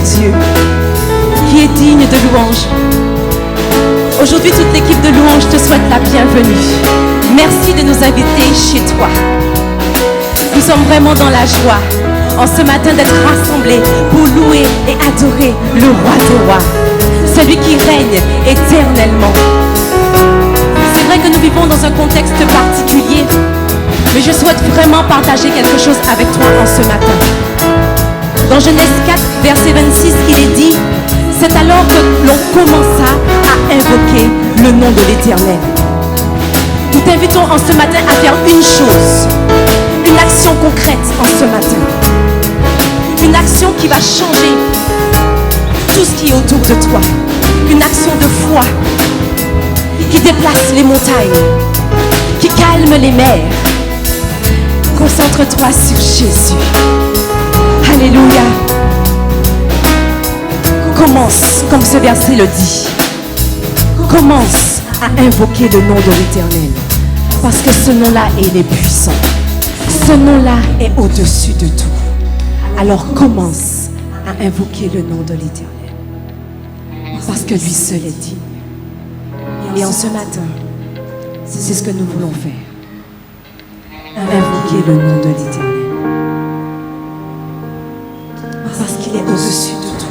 Dieu, qui est digne de louange. Aujourd'hui, toute l'équipe de louange te souhaite la bienvenue. Merci de nous inviter chez toi. Nous sommes vraiment dans la joie en ce matin d'être rassemblés pour louer et adorer le roi des rois, celui qui règne éternellement. C'est vrai que nous vivons dans un contexte particulier, mais je souhaite vraiment partager quelque chose avec toi en ce matin. Dans Genèse 4, verset 26, il est dit: c'est alors que l'on commença à invoquer le nom de l'Éternel. Nous t'invitons en ce matin à faire une chose, une action concrète en ce matin. Une action qui va changer tout ce qui est autour de toi. Une action de foi qui déplace les montagnes, qui calme les mers. Concentre-toi sur Jésus. Alléluia. Commence, comme ce verset le dit. Commence à invoquer le nom de l'Éternel. Parce que ce nom-là, il est puissant. Ce nom-là est au-dessus de tout. Alors commence à invoquer le nom de l'Éternel. Parce que lui seul est digne. Et en ce matin, c'est ce que nous voulons faire. Invoquer le nom de l'Éternel. Parce qu'il est au-dessus de tout.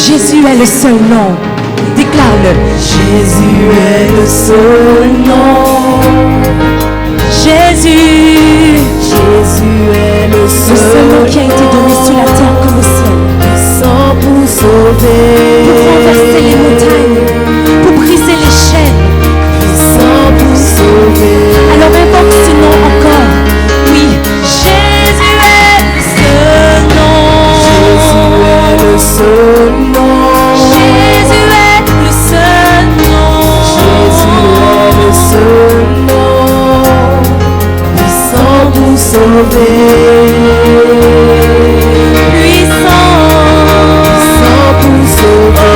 Jésus est le seul nom. Déclare-le. Jésus est le seul nom. Jésus. Jésus est le seul nom qui a été donné sur la terre comme au ciel. Puissant pour sauver. Pour renverser les montagnes. Pour briser les chaînes. Puissant pour sauver. Alors invoque ce nom encore. Oui. Jésus est le seul nom. Jésus est le seul nom. Jésus est le seul nom. Jésus est le seul nom. Puissant pour sauver. Puissant pour sauver.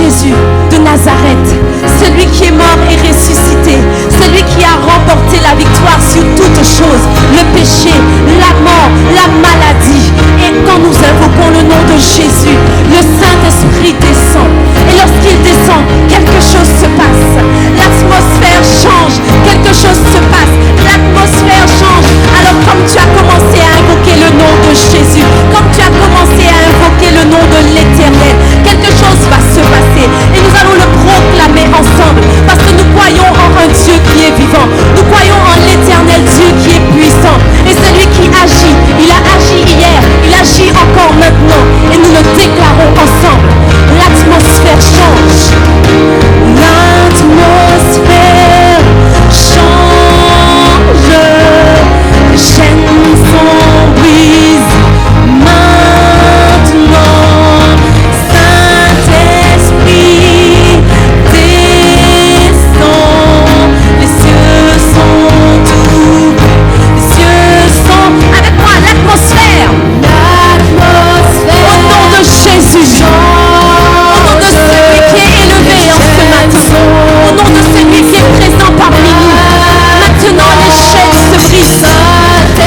Jésus de Nazareth, celui qui est mort et ressuscité, celui qui a remporté la victoire sur toutes choses, le péché, la mort, la maladie. Et quand nous invoquons le nom de Jésus, le Saint-Esprit descend. Et lorsqu'il descend, quelque chose se passe. L'atmosphère change, quelque chose se passe. L'atmosphère change. Alors comme tu as commencé à invoquer le nom de Jésus, comme tu as commencé à invoquer le nom de l'Éternel, quelque chose va se passer. Et nous allons le proclamer ensemble. Parce que nous croyons en un Dieu qui est vivant. Nous croyons en l'Éternel Dieu qui est puissant. Et celui qui agit, il a agi hier, il agit encore maintenant. Et nous le déclarons ensemble. L'atmosphère change. L'atmosphère change. Les chaînes sont brises maintenant. Saint-Esprit descend. Les cieux sont ouverts. Les cieux sont... Avec moi, l'atmosphère. Au nom de Jésus. Au nom de celui qui est élevé en ce matin. Au nom de celui qui est présent parmi nous. Maintenant, les chaînes se brisent.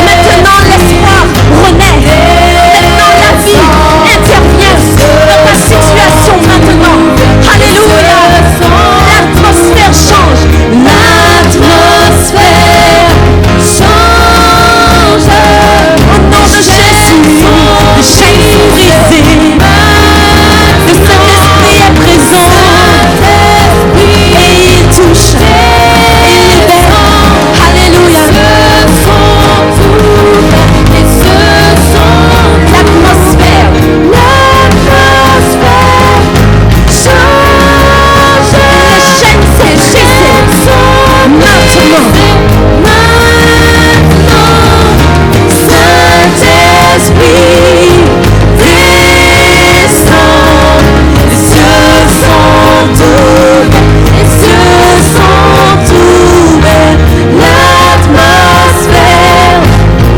Maintenant, l'espoir renaît. Maintenant, la vie intervient dans ta situation maintenant. Alléluia. L'atmosphère change. L'atmosphère change. Au nom de Jésus, les chaînes sont brisées. Le Saint-Esprit est présent. Et il touche. Et il libère. Alléluia. L'atmosphère. Change. Les chaînes sont brisées. Maintenant. Saint-Esprit descend. Les cieux sont ouverts. Les cieux sont ouverts. L'atmosphère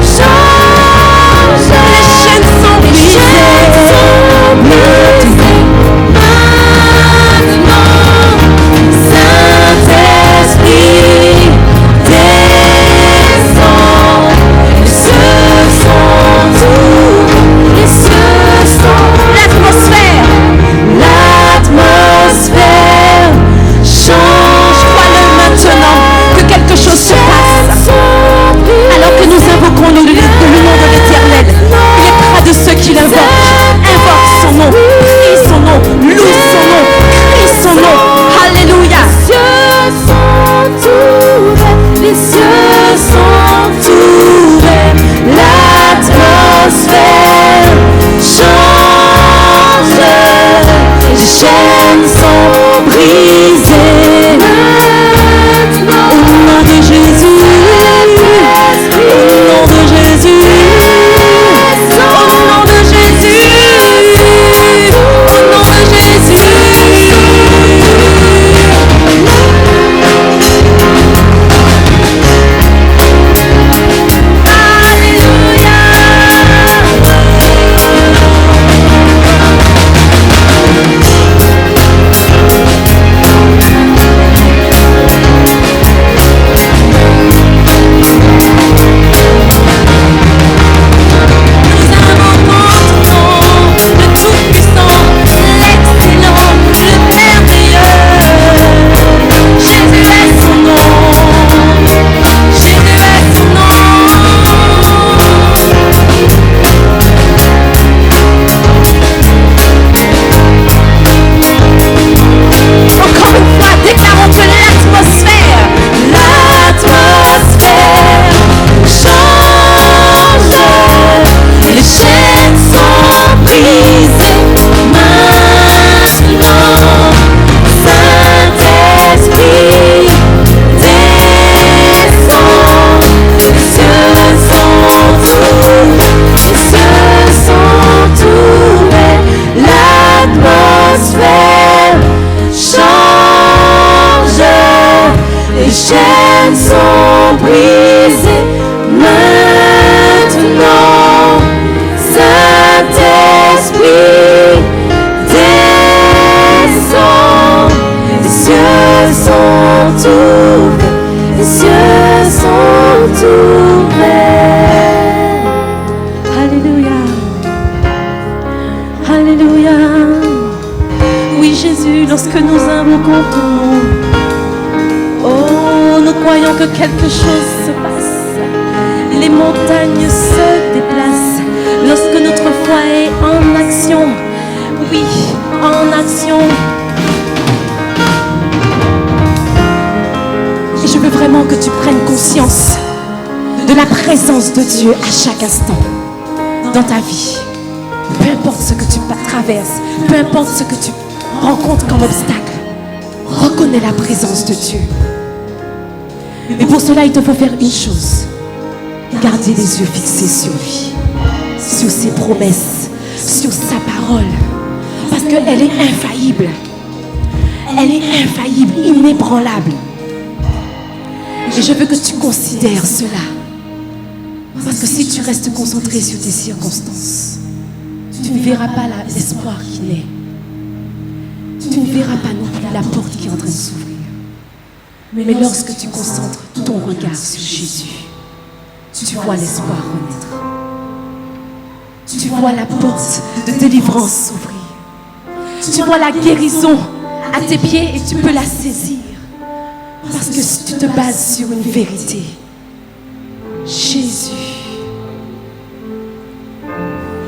change. Les chaînes sont brisées. Maintenant, Saint-Esprit descend. Les cieux sont ouverts. Les cieux sont... L'atmosphère. L'atmosphère change. Crois-le maintenant que quelque chose se passe. Alors que nous invoquons le nom de l'Éternel, il est près de ceux qui l'invoquent. Invoque son nom, prie son nom, loue son nom, crie son nom. Alléluia. Les cieux sont ouverts. L'atmosphère change. Les chaînes sont brisées. Au nom de Jésus. Au nom de Jésus. Au nom de Jésus. Au nom de Jésus. Saint-Esprit, descends. sont ouverts, les cieux sont ouverts. Alléluia. Alléluia. Oui, Jésus, lorsque nous invoquons ton nom, oh, nous croyons que quelque chose se passe. Les montagnes se déplacent lorsque notre foi est en action. Oui, en action. Et je veux vraiment que tu prennes conscience de la présence de Dieu à chaque instant dans ta vie. Peu importe ce que tu traverses, peu importe ce que tu rencontres comme obstacle, reconnais la présence de Dieu. Mais pour cela, il te faut faire une chose. Garder les yeux fixés sur lui, sur ses promesses, sur sa parole. Parce qu'elle est infaillible. Elle est infaillible, inébranlable. Et je veux que tu considères cela. Parce que si tu restes concentré sur tes circonstances, tu ne verras pas l'espoir qui naît. Tu ne verras pas non plus la porte qui est en train de s'ouvrir. Mais lorsque tu concentres ton regard sur Jésus, tu vois l'espoir renaître. Tu vois la porte de délivrance s'ouvrir. Tu vois la guérison à tes pieds et tu peux la saisir. Parce que si tu te bases sur une vérité, Jésus,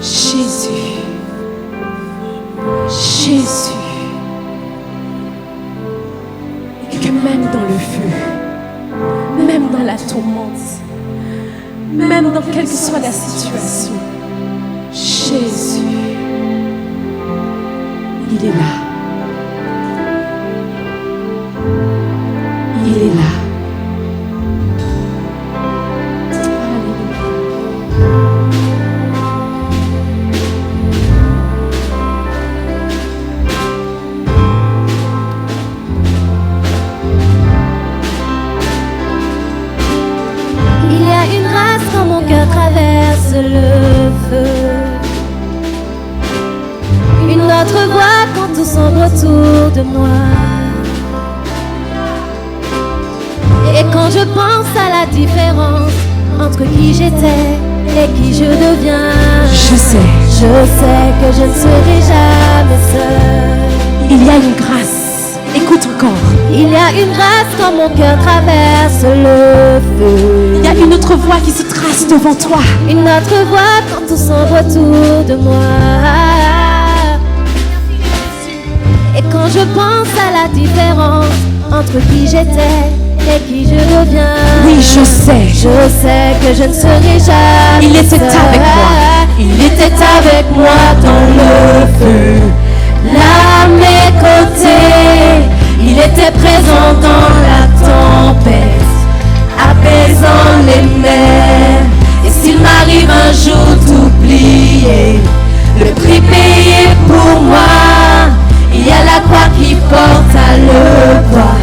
Jésus, Jésus, et que même dans le feu, même dans la tourmente, même dans quelle que soit la situation, Jésus, il est là. Il est là. Il y a une grâce quand mon cœur traverse le feu. Une autre voix quand tout semble autour de moi. Et quand je pense à la différence entre qui j'étais et qui je deviens, Je sais que je ne serai jamais seule. il y a une grâce. Écoute encore. Il y a une grâce quand mon cœur traverse le feu. Il y a une autre voie qui se trace devant toi. Une autre voix quand tout semble autour de moi. Et quand je pense à la différence entre qui j'étais et qui je deviens, Oui, je sais. que je ne serai jamais Il était seule. avec moi. Il était avec moi dans le feu, là à mes côtés. Il était présent dans la tempête, apaisant les mers. Et s'il m'arrive un jour d'oublier le prix payé pour moi, il y a la croix qui porte à le poids.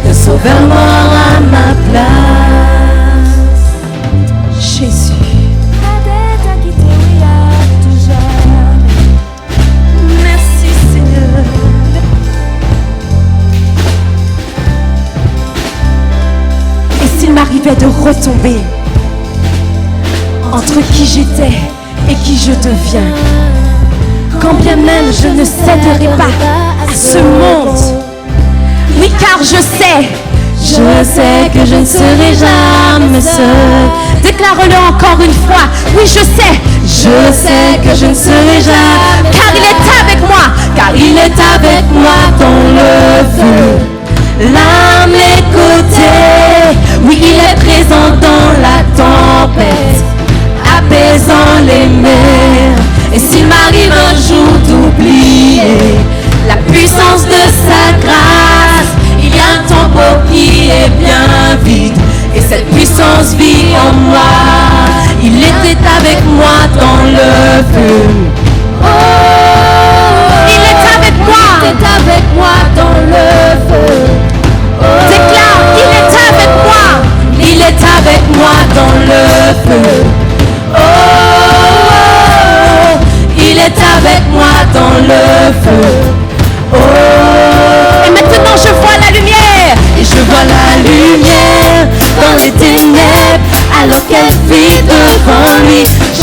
Le sauveur mort à ma place. Jésus. Merci Seigneur. Et s'il m'arrivait de retomber entre qui j'étais et qui je deviens, quand bien même je ne céderai pas à ce monde. Oui, car je sais que je ne serai jamais seule. Déclare-le encore une fois. Oui, je sais que je ne serai jamais car il est avec moi. car il est avec moi dans le feu, là à mes côtés. Oui, il est présent dans la tempête, apaisant les mers. Et s'il m'arrive un jour d'oublier la puissance de sa grâce, il y a un tombeau qui est bien vide et cette puissance vit en moi. Il était avec moi dans le feu. Oh, Il est avec moi. il est avec moi dans le feu. Oh, Déclare, il est avec moi. il est avec moi dans le feu. Oh, il est avec moi dans le feu. Oh, Et maintenant je vois la lumière.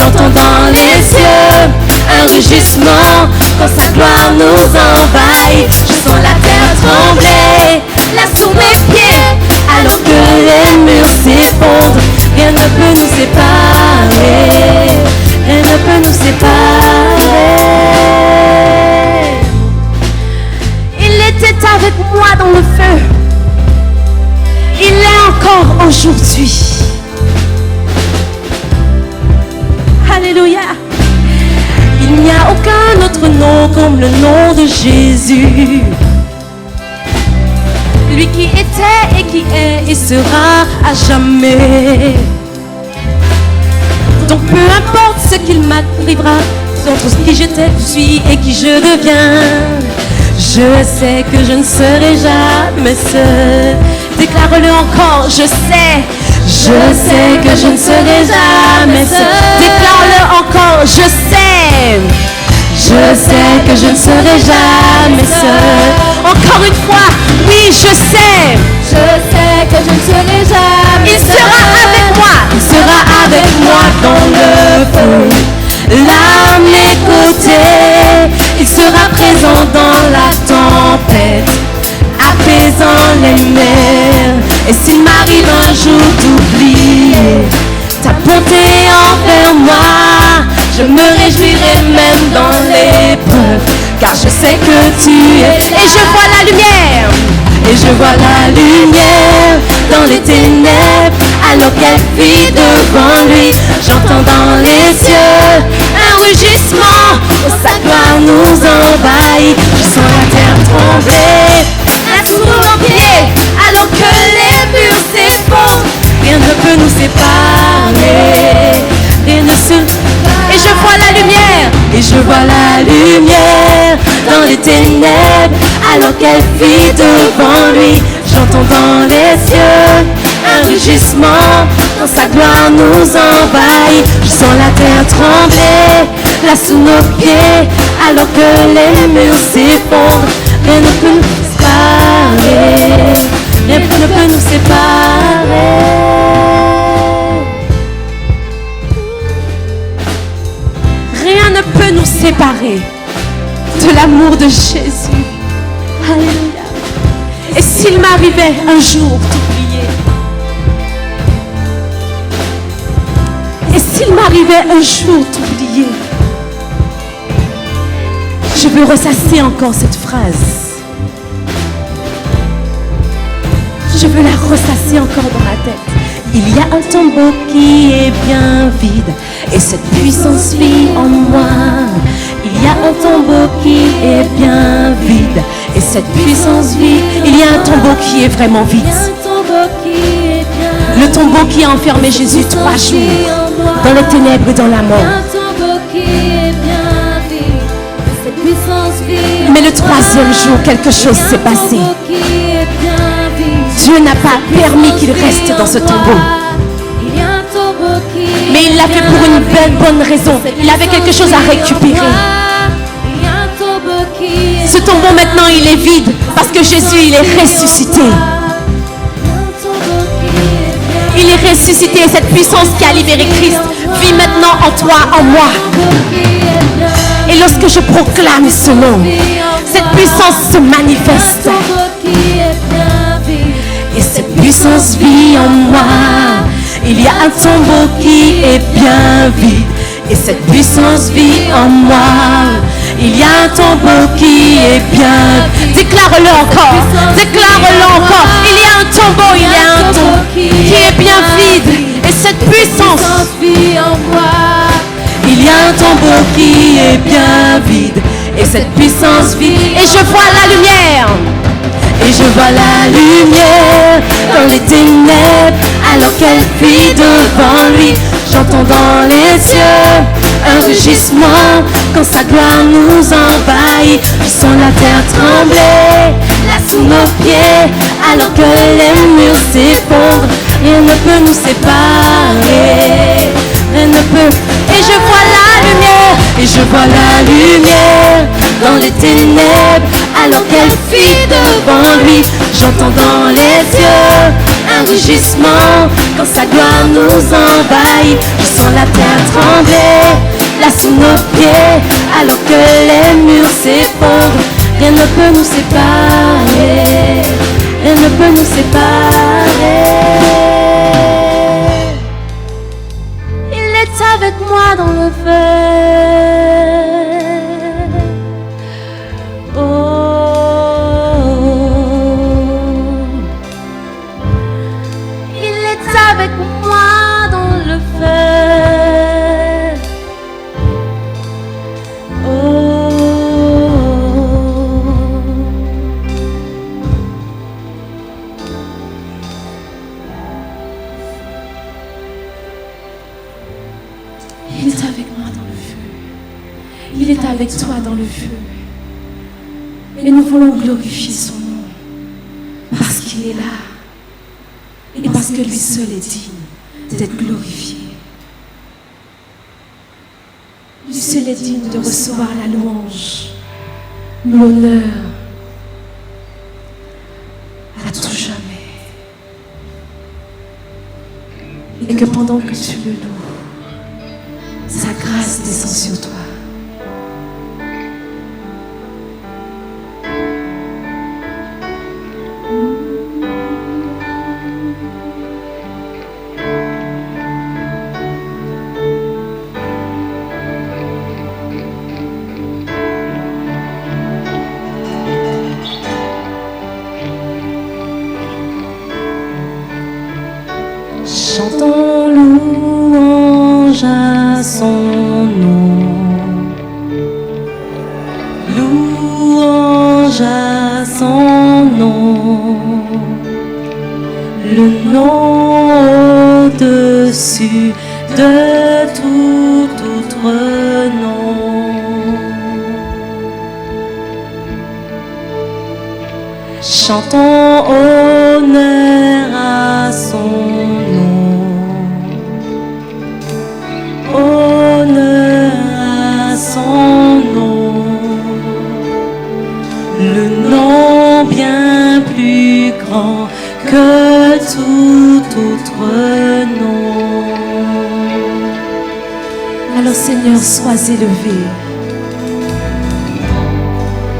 J'entends dans les cieux un rugissement quand sa gloire nous envahit. Je sens la terre trembler, là sous mes pieds, alors que les murs s'effondrent. Rien ne peut nous séparer, rien ne peut nous séparer. Il était avec moi dans le feu, il l'est encore aujourd'hui. Alléluia. Il n'y a aucun autre nom comme le nom de Jésus. Lui qui était et qui est et sera à jamais. Donc peu importe ce qu'il m'arrivera, entre qui j'étais, suis et qui je deviens, je sais que je ne serai jamais seul. Déclare-le encore, je sais que je ne serai jamais seul. Déclare-le encore, je sais que je ne serai jamais seul. Encore une fois, oui, je sais que je ne serai jamais seul. Il sera avec moi, il sera avec moi dans le feu, là à mes côtés. Il sera présent dans la tempête, apaisant les mers. Et s'il m'arrive un jour d'oublier ta bonté envers moi, je me réjouirai même dans l'épreuve, car je sais que tu es. Et je vois la lumière, et je vois la lumière dans les ténèbres, alors qu'elle fuit devant lui. J'entends dans les cieux un rugissement, où sa gloire nous envahit. Je sens la terre trembler, là sous nos pieds, alors que les murs s'effondrent. Rien ne peut nous séparer, rien ne se... Et je vois la lumière, et je vois la lumière dans les ténèbres, alors qu'elle fuit devant lui. J'entends dans les cieux un rugissement, quand sa gloire nous envahit. Je sens la terre trembler, là sous nos pieds, alors que les murs s'effondrent. Rien ne peut nous séparer, rien ne peut nous séparer. Rien ne peut nous séparer de l'amour de Jésus. Alléluia. Et s'il m'arrivait un jour d'oublier, et s'il m'arrivait un jour d'oublier, je veux ressasser encore cette phrase. Je veux la ressasser encore dans ma tête. Il y a un tombeau qui est bien vide, et cette puissance vit en moi. Il y a un tombeau qui est bien vide, et cette puissance vit. Il y a un tombeau qui est vraiment vide. Le tombeau qui a enfermé Jésus 3 jours dans les ténèbres et dans la mort. Mais le 3e jour, quelque chose s'est passé. Dieu n'a pas permis qu'il reste dans ce tombeau. Mais il l'a fait pour une belle bonne raison. Il avait quelque chose à récupérer. Ce tombeau maintenant il est vide parce que Jésus il est ressuscité. Il est ressuscité et cette puissance qui a libéré Christ vit maintenant en toi, en moi. Et lorsque je proclame ce nom, cette puissance se manifeste. Et cette puissance vit en moi. Il y a un tombeau qui est bien vide, et cette puissance vit en moi. Il y a un tombeau qui est bien. Déclare-le encore. Déclare-le encore. Il y a un tombeau, il y a un tombeau qui est bien vide, et cette puissance vit en moi. Il y a un tombeau qui est bien vide, et cette puissance vit. Et je vois la lumière. Et je vois la lumière dans les ténèbres, alors qu'elle fuit devant lui. J'entends dans les cieux un rugissement quand sa gloire nous envahit. Je sens la terre trembler, là sous nos pieds, alors que les murs s'effondrent. Rien ne peut nous séparer, rien ne peut. Et je vois la lumière, et je vois la lumière dans les ténèbres, alors qu'elle fuit devant lui. J'entends dans les cieux un du gisement, quand sa gloire nous envahit, je sens la terre trembler, là sous nos pieds, alors que les murs s'effondrent, rien ne peut nous séparer, rien ne peut nous séparer. Il est avec moi dans le feu. Avec moi dans le feu. Oh. Il est avec moi dans le feu. Il est avec toi dans le feu. Et nous voulons glorifier son nom parce qu'il est là. Et parce que lui seul est digne d'être glorifié. Lui seul est digne de recevoir la louange, l'honneur, à tout jamais. Et que pendant que tu le loues, sa grâce descend sur toi. Chantons louange à son nom, louange à son nom, le nom au-dessus de tout autre nom. Chantons honneur à son nom. Honneur à son nom, le nom bien plus grand que tout autre nom. Alors Seigneur, sois élevé.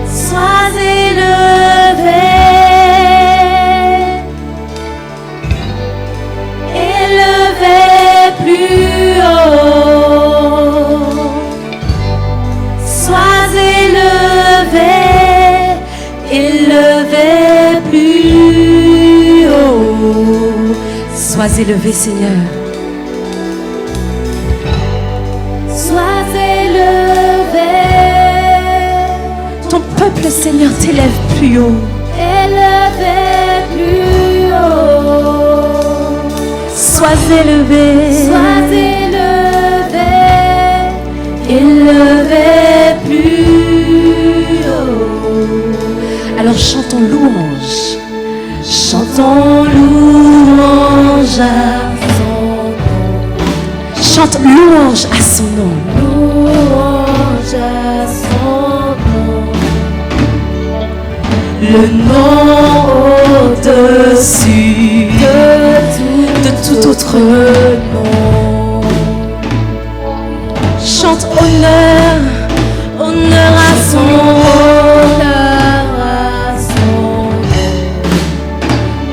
Sois élevé. Élevé plus haut, sois élevé, élevé plus haut, sois élevé Seigneur, sois élevé, ton peuple Seigneur t'élève plus haut, élevé plus haut, sois élevé, élevé plus haut. Alors chantons louange, chantons louange à son nom. Chante louange à son nom. Louange à son nom. Le nom au-dessus de tout autre nom. Chante honneur, honneur à son nom,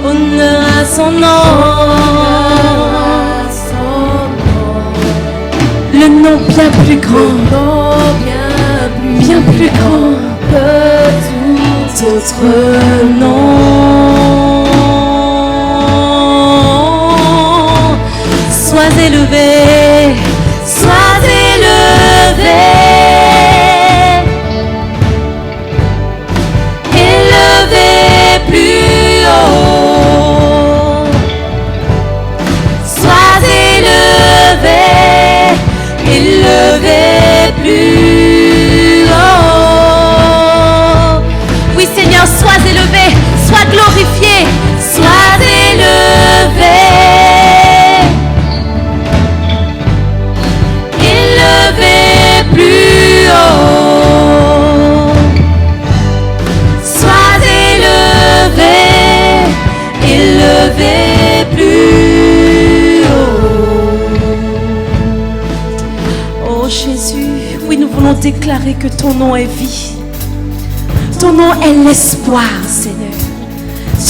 honneur à son nom, le nom bien plus grand, bien plus grand que tout autre nom. Sois élevé, sois élevé, élevé plus haut, sois élevé, élevé plus haut. Oui Seigneur, sois élevé, sois glorifié. déclarer que ton nom est vie. Ton nom est l'espoir, Seigneur.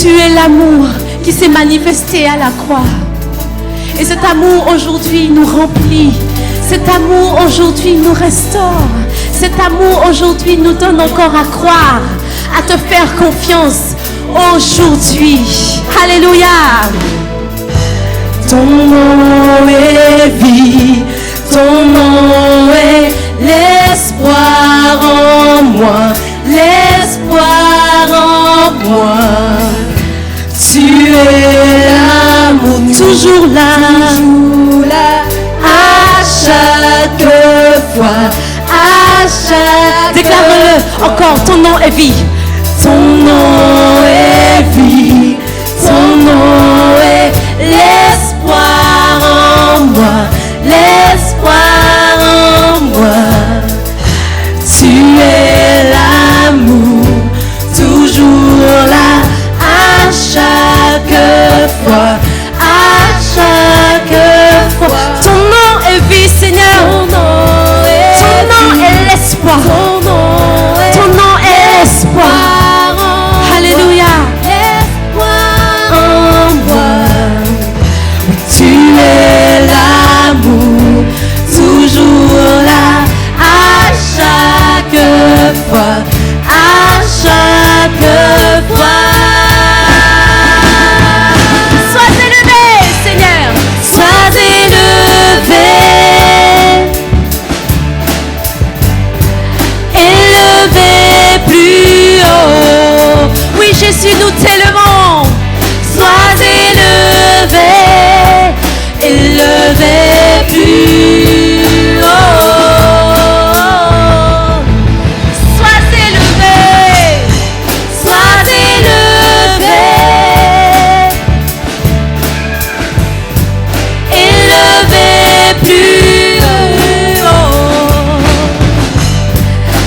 Tu es l'amour qui s'est manifesté à la croix. Et cet amour aujourd'hui nous remplit. Cet amour aujourd'hui nous restaure. Cet amour aujourd'hui nous donne encore à croire, à te faire confiance aujourd'hui. Alléluia. Ton nom est vie, ton nom est l'espoir en moi, l'espoir en moi. Tu es l'amour, toujours là, à chaque fois, à chaque... Déclare-le encore, ton nom est vie. Ton nom est vie, ton nom est l'espoir en moi, l'espoir en moi. Tu es l'amour, toujours là, à chaque fois, à chaque fois. Ton nom est vie, Seigneur. Ton nom est l'espoir. Ton nom est l'espoir. Alléluia. L'espoir en moi. Tu es l'amour, toujours là, à chaque fois, à chaque fois. Sois élevé, Seigneur. Sois élevé. Élevé plus haut. Oui, Jésus, nous t'élevons. Sois élevé. Élevé plus haut. Sois élevé. Sois élevé. Élevé plus haut.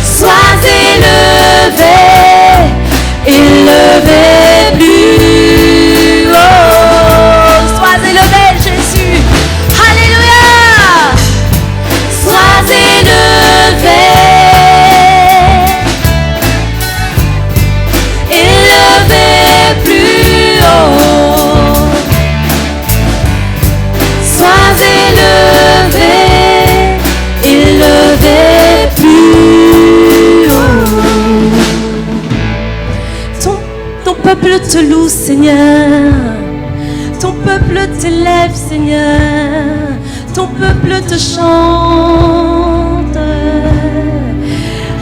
Sois élevé. Élevé plus haut. Sois élevé, Jésus. Alléluia. Sois élevé. Élevé plus haut. Sois élevé. Élevé plus haut. Ton peuple te loue, Seigneur. Ton peuple t'élève, Seigneur. Ton peuple te chante.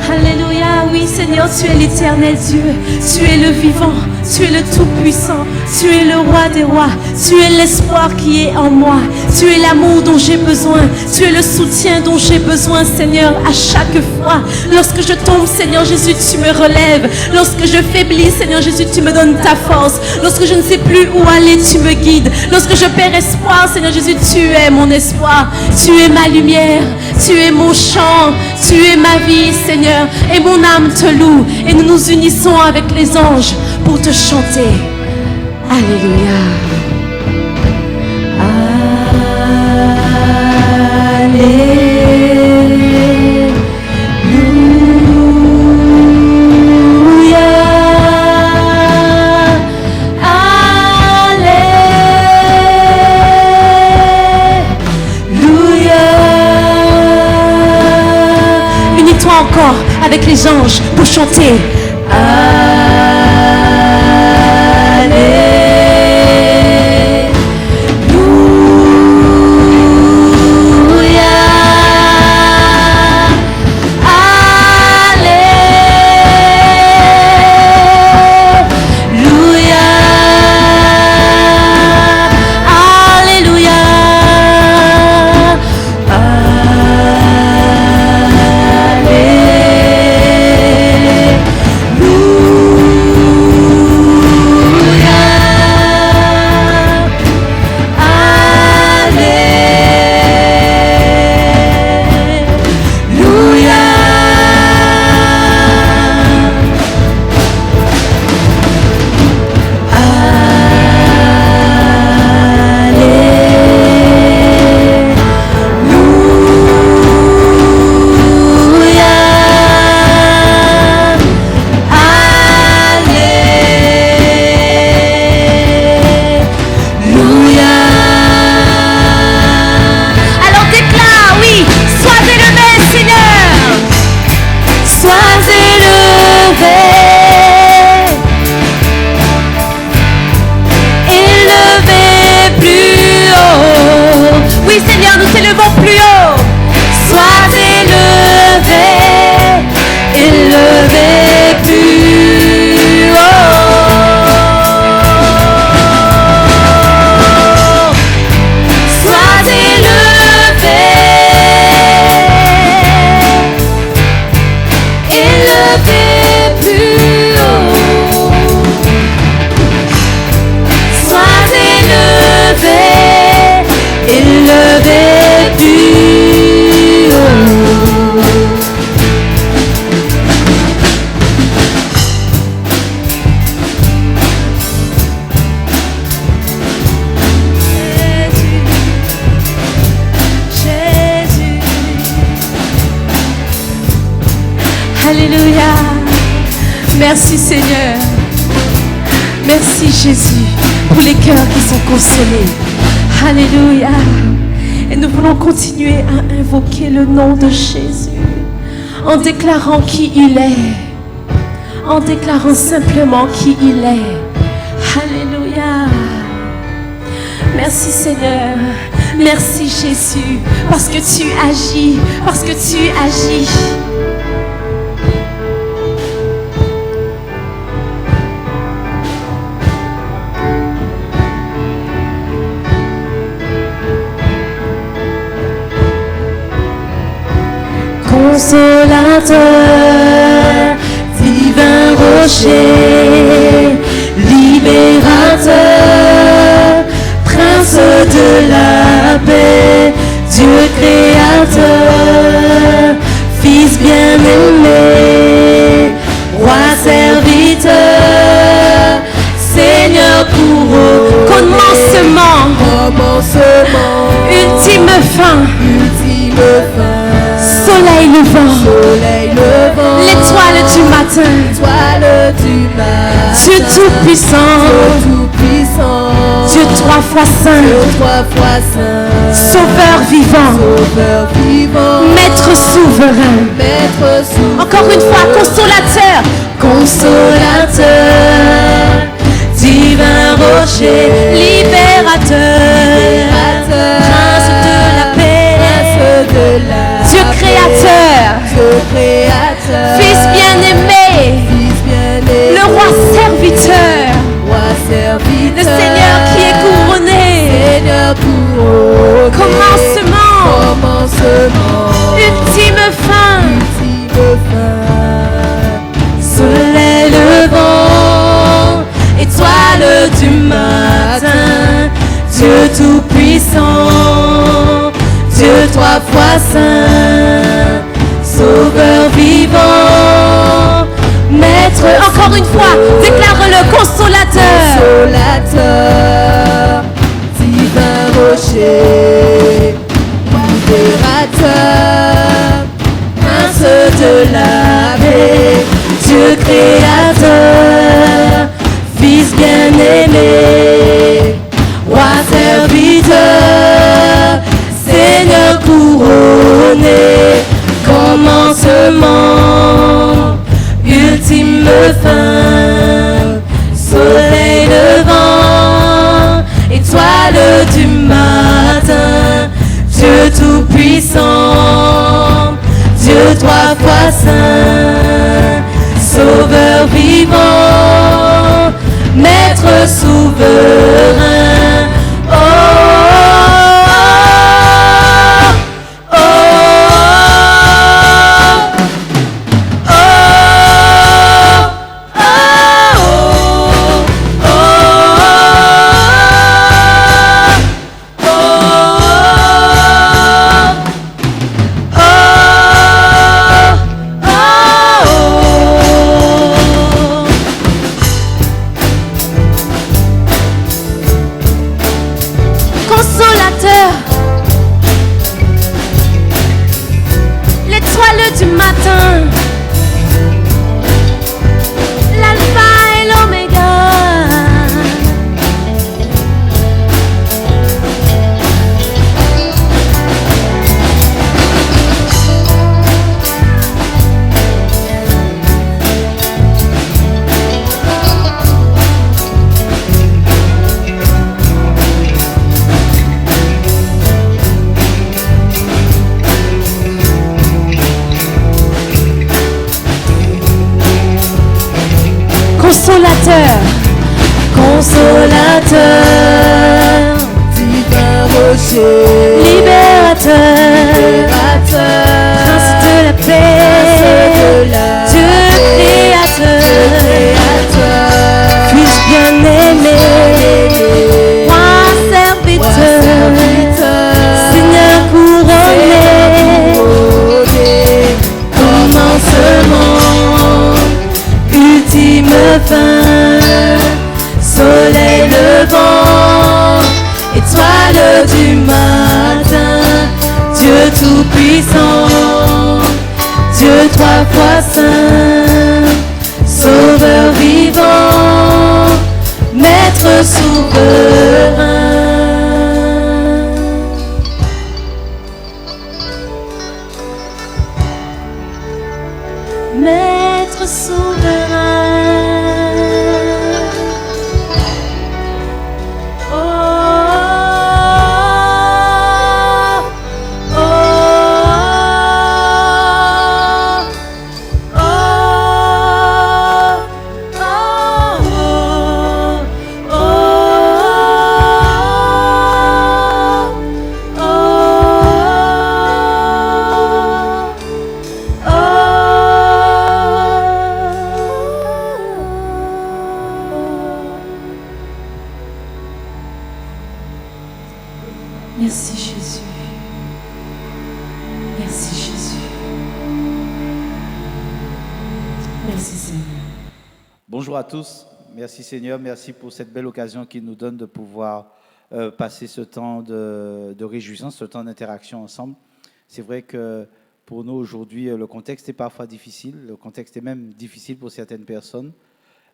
Alléluia, oui, Seigneur, tu es l'éternel Dieu. Tu es le vivant. Tu es le tout-puissant. Tu es le roi des rois. Tu es l'espoir qui est en moi. Tu es l'amour dont j'ai besoin. Tu es le soutien dont j'ai besoin, Seigneur, à chaque fois. Lorsque je tombe, Seigneur Jésus, tu me relèves. Lorsque je faiblis, Seigneur Jésus, tu me donnes ta force. Lorsque je ne sais plus où aller, tu me guides. Lorsque je perds espoir, Seigneur Jésus, tu es mon espoir. Tu es ma lumière. Tu es mon chant. Tu es ma vie, Seigneur. Et mon âme te loue. Et nous nous unissons avec les anges pour te chanter. Alléluia. Unis-toi encore avec les anges pour chanter. Alléluia. Merci Seigneur. Merci Jésus pour les cœurs qui sont consolés. Alléluia. Et nous voulons continuer à invoquer le nom de Jésus en déclarant qui il est. En déclarant simplement qui il est. Alléluia. Merci Seigneur. Merci Jésus. Parce que tu agis. Parce que tu agis. Consolateur, divin rocher, libérateur, prince de la paix, Dieu créateur, Fils bien-aimé, roi serviteur, Seigneur pour eux. Commencement, ultime fin, soleil levant, l'étoile du matin, Dieu tout-puissant, Dieu trois fois saint, Sauveur vivant, Maître souverain. Encore une fois, consolateur, divin rocher, libérateur, prince de la paix, Dieu créateur, Fils bien-aimé, le roi serviteur, le Seigneur qui est couronné, commencement, ultime fin, soleil levant, étoile du matin, Dieu tout-puissant, Dieu trois fois saint, Sauveur vivant, Maître. Encore une fois, déclare-le, consolateur, divin rocher, libérateur, prince de la paix, Dieu créateur, Fils bien-aimé, roi serviteur, Seigneur couronné, commencement, ultime fin, soleil levant, étoile du matin, Dieu tout-puissant, Dieu trois fois saint, Sauveur vivant, Maître souverain. Oh, oh, oh, oh, oh, oh, consolateur, l'étoile du matin, l'alpha et l'oméga, consolateur, divin rocher, libérateur, prince de la paix, Dieu créateur, Fils bien-aimé, roi serviteur, Seigneur couronné, commencement, ultime fin, soleil levant, étoile du matin, Dieu tout-puissant, Dieu trois fois saint, Sauveur vivant, Maître souverain. Maître souverain. Merci Jésus. Merci Jésus. Merci Seigneur. Bonjour à tous. Merci Seigneur. Merci pour cette belle occasion qu'il nous donne de pouvoir passer ce temps de réjouissance, ce temps d'interaction ensemble. C'est vrai que pour nous aujourd'hui, le contexte est parfois difficile. Le contexte est même difficile pour certaines personnes.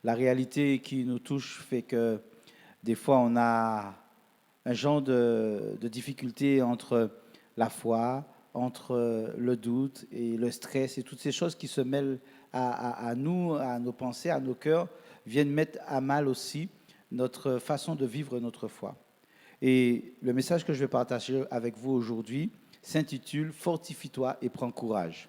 La réalité qui nous touche fait que des fois, on a un genre de difficulté entre la foi, entre le doute et le stress et toutes ces choses qui se mêlent à nous, à nos pensées, à nos cœurs, viennent mettre à mal aussi notre façon de vivre notre foi. Et le message que je vais partager avec vous aujourd'hui s'intitule « Fortifie-toi et prends courage ».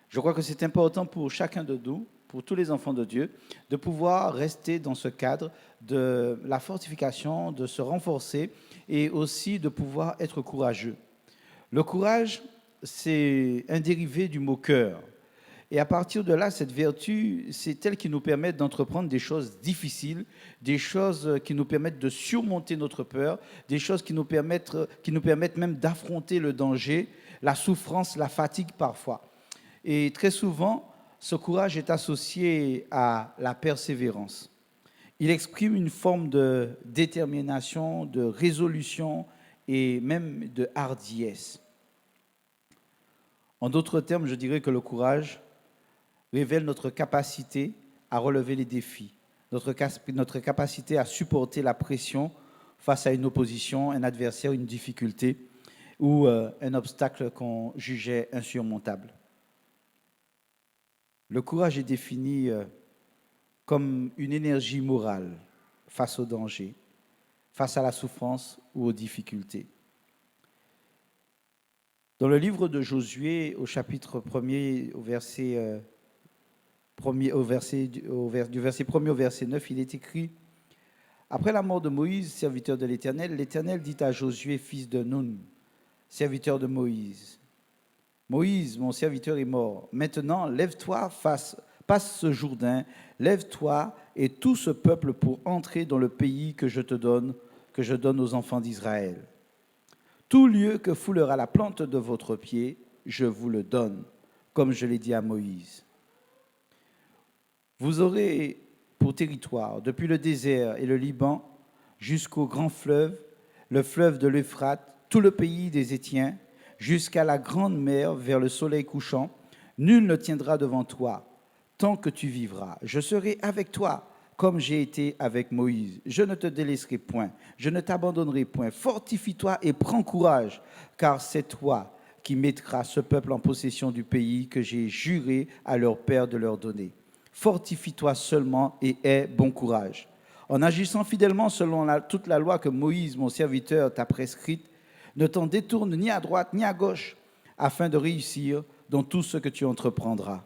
Je crois que c'est important pour chacun de nous, pour tous les enfants de Dieu, de pouvoir rester dans ce cadre de la fortification, de se renforcer et aussi de pouvoir être courageux. Le courage, c'est un dérivé du mot cœur. Et à partir de là, cette vertu, c'est elle qui nous permet d'entreprendre des choses difficiles, des choses qui nous permettent de surmonter notre peur, des choses qui nous permettent même d'affronter le danger, la souffrance, la fatigue parfois. Et très souvent, ce courage est associé à la persévérance. Il exprime une forme de détermination, de résolution et même de hardiesse. En d'autres termes, je dirais que le courage révèle notre capacité à relever les défis, notre capacité à supporter la pression face à une opposition, un adversaire, une difficulté ou un obstacle qu'on jugeait insurmontable. Le courage est défini comme une énergie morale face au danger, face à la souffrance ou aux difficultés. Dans le livre de Josué, au chapitre 1er, du verset 1er au verset 9, il est écrit « Après la mort de Moïse, serviteur de l'Éternel, l'Éternel dit à Josué, fils de Nun, serviteur de Moïse, « Moïse, mon serviteur est mort. Maintenant, lève-toi, passe ce Jourdain, lève-toi et tout ce peuple pour entrer dans le pays que je donne aux enfants d'Israël. Tout lieu que foulera la plante de votre pied, je vous le donne, comme je l'ai dit à Moïse. Vous aurez pour territoire, depuis le désert et le Liban, jusqu'au grand fleuve, le fleuve de l'Euphrate, tout le pays des Hétiens, jusqu'à la grande mer vers le soleil couchant. Nul ne tiendra devant toi tant que tu vivras. Je serai avec toi comme j'ai été avec Moïse. Je ne te délaisserai point, je ne t'abandonnerai point. Fortifie-toi et prends courage, car c'est toi qui mettras ce peuple en possession du pays que j'ai juré à leur père de leur donner. Fortifie-toi seulement et aie bon courage. En agissant fidèlement selon toute la loi que Moïse, mon serviteur, t'a prescrite, ne t'en détourne ni à droite ni à gauche, afin de réussir dans tout ce que tu entreprendras.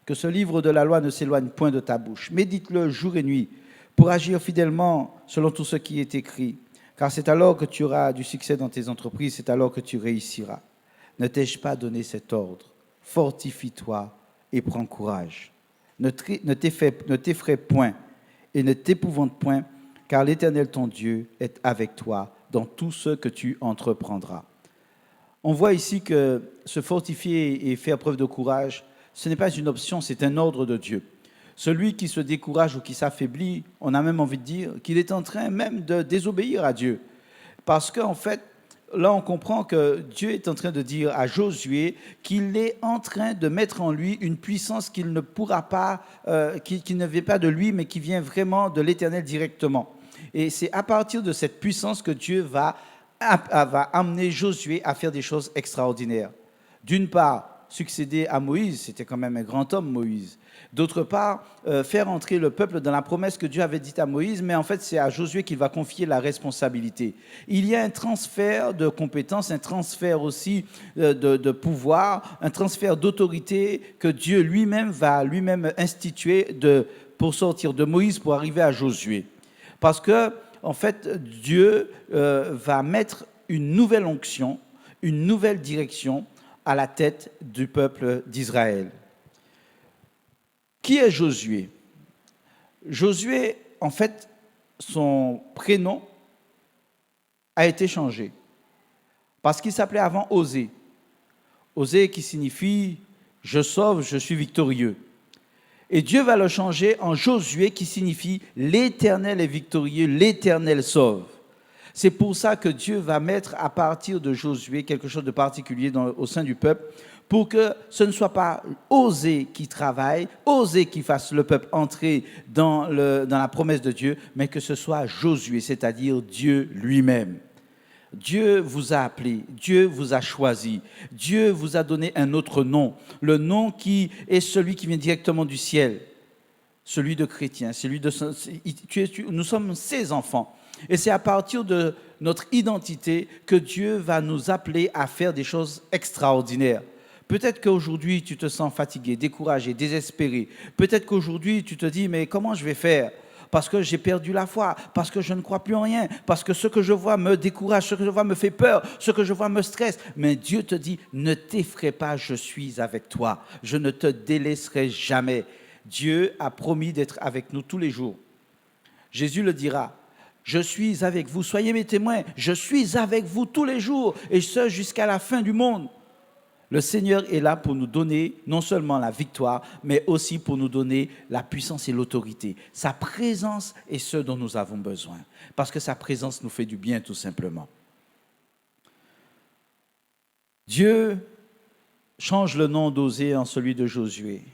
Que ce livre de la loi ne s'éloigne point de ta bouche. Médite-le jour et nuit pour agir fidèlement selon tout ce qui est écrit. Car c'est alors que tu auras du succès dans tes entreprises, c'est alors que tu réussiras. Ne t'ai-je pas donné cet ordre? Fortifie-toi et prends courage. Ne t'effraie point et ne t'épouvante point, car l'Éternel ton Dieu est avec toi dans tout ce que tu entreprendras. On voit ici que se fortifier et faire preuve de courage, ce n'est pas une option, c'est un ordre de Dieu. Celui qui se décourage ou qui s'affaiblit, on a même envie de dire qu'il est en train même de désobéir à Dieu. Parce qu'en fait, là, on comprend que Dieu est en train de dire à Josué qu'il est en train de mettre en lui une puissance qu'il ne pourra pas, qui ne vient pas de lui, mais qui vient vraiment de l'Éternel directement. Et c'est à partir de cette puissance que Dieu va amener Josué à faire des choses extraordinaires. D'une part, succéder à Moïse, c'était quand même un grand homme, Moïse. D'autre part, faire entrer le peuple dans la promesse que Dieu avait dite à Moïse, mais en fait, c'est à Josué qu'il va confier la responsabilité. Il y a un transfert de compétences, un transfert aussi de pouvoir, un transfert d'autorité que Dieu lui-même va lui-même instituer pour sortir de Moïse pour arriver à Josué. Parce que, en fait, Dieu va mettre une nouvelle onction, une nouvelle direction à la tête du peuple d'Israël. Qui est Josué? Josué, en fait, son prénom a été changé parce qu'il s'appelait avant Osée. Osée qui signifie « je sauve, je suis victorieux ». Et Dieu va le changer en Josué qui signifie « l'Éternel est victorieux, l'Éternel sauve ». C'est pour ça que Dieu va mettre à partir de Josué quelque chose de particulier au sein du peuple, pour que ce ne soit pas Osée qui travaille, Osée qui fasse le peuple entrer dans la promesse de Dieu, mais que ce soit Josué, c'est-à-dire Dieu lui-même. Dieu vous a appelé, Dieu vous a choisi, Dieu vous a donné un autre nom, le nom qui est celui qui vient directement du ciel, celui de chrétien, nous sommes ses enfants. Et c'est à partir de notre identité que Dieu va nous appeler à faire des choses extraordinaires. Peut-être qu'aujourd'hui, tu te sens fatigué, découragé, désespéré. Peut-être qu'aujourd'hui, tu te dis, mais comment je vais faire ? Parce que j'ai perdu la foi, parce que je ne crois plus en rien, parce que ce que je vois me décourage, ce que je vois me fait peur, ce que je vois me stresse. Mais Dieu te dit, ne t'effraie pas, je suis avec toi. Je ne te délaisserai jamais. Dieu a promis d'être avec nous tous les jours. Jésus le dira. Je suis avec vous, soyez mes témoins, je suis avec vous tous les jours, et ce jusqu'à la fin du monde. Le Seigneur est là pour nous donner non seulement la victoire, mais aussi pour nous donner la puissance et l'autorité. Sa présence est ce dont nous avons besoin, parce que sa présence nous fait du bien tout simplement. Dieu change le nom d'Osée en celui de Josué.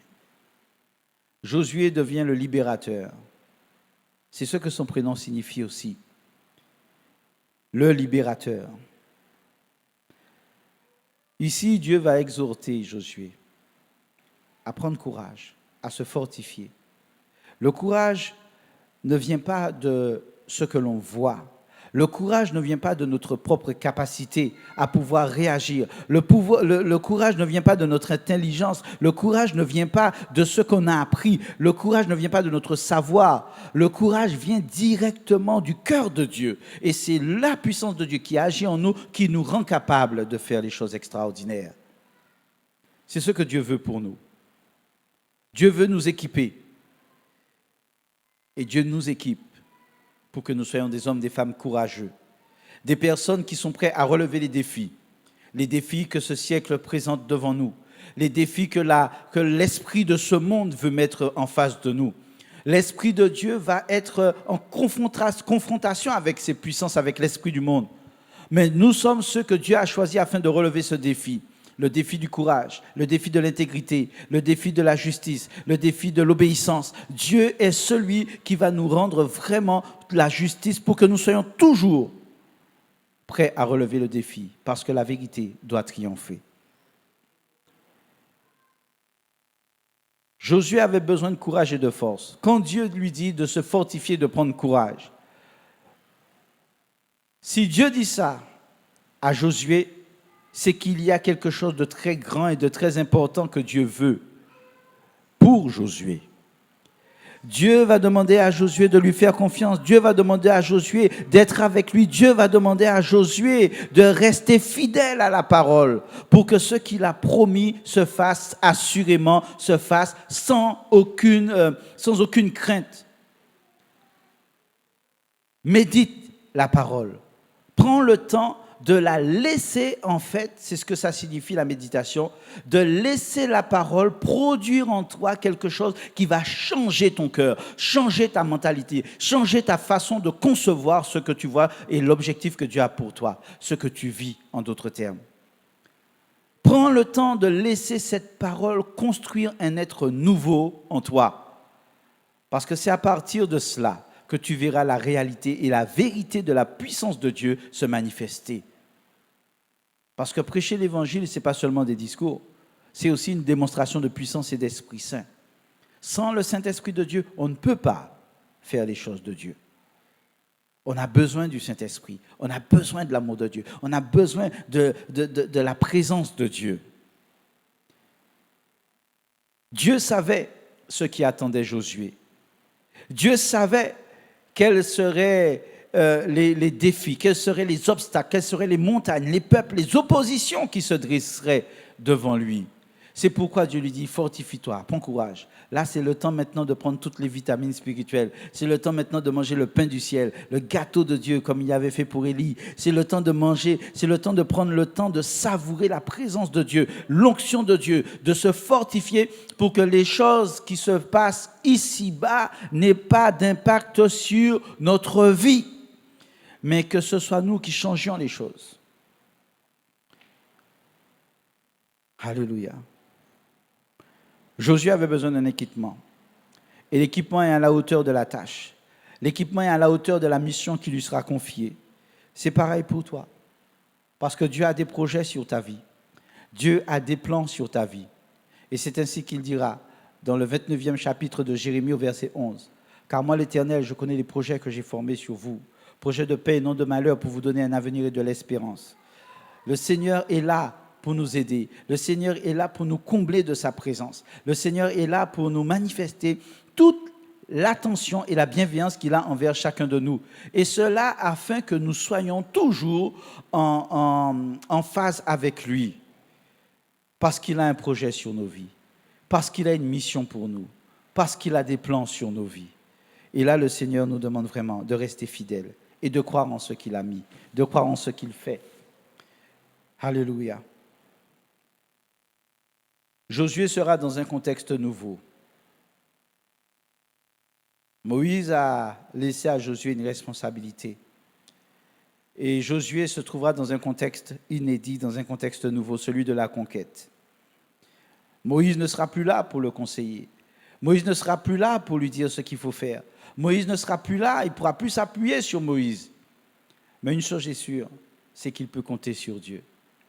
Josué devient le libérateur. C'est ce que son prénom signifie aussi. Le libérateur. Ici, Dieu va exhorter Josué à prendre courage, à se fortifier. Le courage ne vient pas de ce que l'on voit. Le courage ne vient pas de notre propre capacité à pouvoir réagir. Le courage ne vient pas de notre intelligence. Le courage ne vient pas de ce qu'on a appris. Le courage ne vient pas de notre savoir. Le courage vient directement du cœur de Dieu. Et c'est la puissance de Dieu qui agit en nous, qui nous rend capables de faire les choses extraordinaires. C'est ce que Dieu veut pour nous. Dieu veut nous équiper. Et Dieu nous équipe pour que nous soyons des hommes, des femmes courageux, des personnes qui sont prêtes à relever les défis que ce siècle présente devant nous, les défis que l'esprit de ce monde veut mettre en face de nous. L'esprit de Dieu va être en confrontation avec ses puissances, avec l'esprit du monde. Mais nous sommes ceux que Dieu a choisis afin de relever ce défi. Le défi du courage, le défi de l'intégrité, le défi de la justice, le défi de l'obéissance. Dieu est celui qui va nous rendre vraiment la justice pour que nous soyons toujours prêts à relever le défi, parce que la vérité doit triompher. Josué avait besoin de courage et de force. Quand Dieu lui dit de se fortifier, de prendre courage, si Dieu dit ça à Josué, c'est qu'il y a quelque chose de très grand et de très important que Dieu veut pour Josué. Dieu va demander à Josué de lui faire confiance. Dieu va demander à Josué d'être avec lui. Dieu va demander à Josué de rester fidèle à la parole pour que ce qu'il a promis se fasse assurément, se fasse sans aucune crainte. Médite la parole. Prends le temps de la laisser, en fait, c'est ce que ça signifie la méditation, de laisser la parole produire en toi quelque chose qui va changer ton cœur, changer ta mentalité, changer ta façon de concevoir ce que tu vois et l'objectif que Dieu a pour toi, ce que tu vis, en d'autres termes. Prends le temps de laisser cette parole construire un être nouveau en toi. Parce que c'est à partir de cela que tu verras la réalité et la vérité de la puissance de Dieu se manifester. Parce que prêcher l'évangile, ce n'est pas seulement des discours, c'est aussi une démonstration de puissance et d'Esprit Saint. Sans le Saint-Esprit de Dieu, on ne peut pas faire les choses de Dieu. On a besoin du Saint-Esprit, on a besoin de l'amour de Dieu, on a besoin de la présence de Dieu. Dieu savait ce qui attendait Josué. Dieu savait quels seraient les défis, quels seraient les obstacles, quelles seraient les montagnes, les peuples, les oppositions qui se dresseraient devant lui. C'est pourquoi Dieu lui dit, fortifie-toi, prends courage. Là, c'est le temps maintenant de prendre toutes les vitamines spirituelles. C'est le temps maintenant de manger le pain du ciel, le gâteau de Dieu, comme il avait fait pour Élie. C'est le temps de manger, c'est le temps de prendre le temps de savourer la présence de Dieu, l'onction de Dieu, de se fortifier pour que les choses qui se passent ici-bas n'aient pas d'impact sur notre vie, mais que ce soit nous qui changions les choses. Alléluia. Josué avait besoin d'un équipement. Et l'équipement est à la hauteur de la tâche. L'équipement est à la hauteur de la mission qui lui sera confiée. C'est pareil pour toi. Parce que Dieu a des projets sur ta vie. Dieu a des plans sur ta vie. Et c'est ainsi qu'il dira dans le 29e chapitre de Jérémie au verset 11. « Car moi, l'Éternel, je connais les projets que j'ai formés sur vous. Projets de paix et non de malheur pour vous donner un avenir et de l'espérance. » Le Seigneur est là pour nous aider. Le Seigneur est là pour nous combler de sa présence. Le Seigneur est là pour nous manifester toute l'attention et la bienveillance qu'il a envers chacun de nous. Et cela afin que nous soyons toujours en phase avec lui. Parce qu'il a un projet sur nos vies. Parce qu'il a une mission pour nous. Parce qu'il a des plans sur nos vies. Et là, le Seigneur nous demande vraiment de rester fidèles et de croire en ce qu'il a mis, de croire en ce qu'il fait. Alléluia. Josué sera dans un contexte nouveau. Moïse a laissé à Josué une responsabilité. Et Josué se trouvera dans un contexte inédit, dans un contexte nouveau, celui de la conquête. Moïse ne sera plus là pour le conseiller. Moïse ne sera plus là pour lui dire ce qu'il faut faire. Moïse ne sera plus là, il ne pourra plus s'appuyer sur Moïse. Mais une chose est sûre, c'est qu'il peut compter sur Dieu,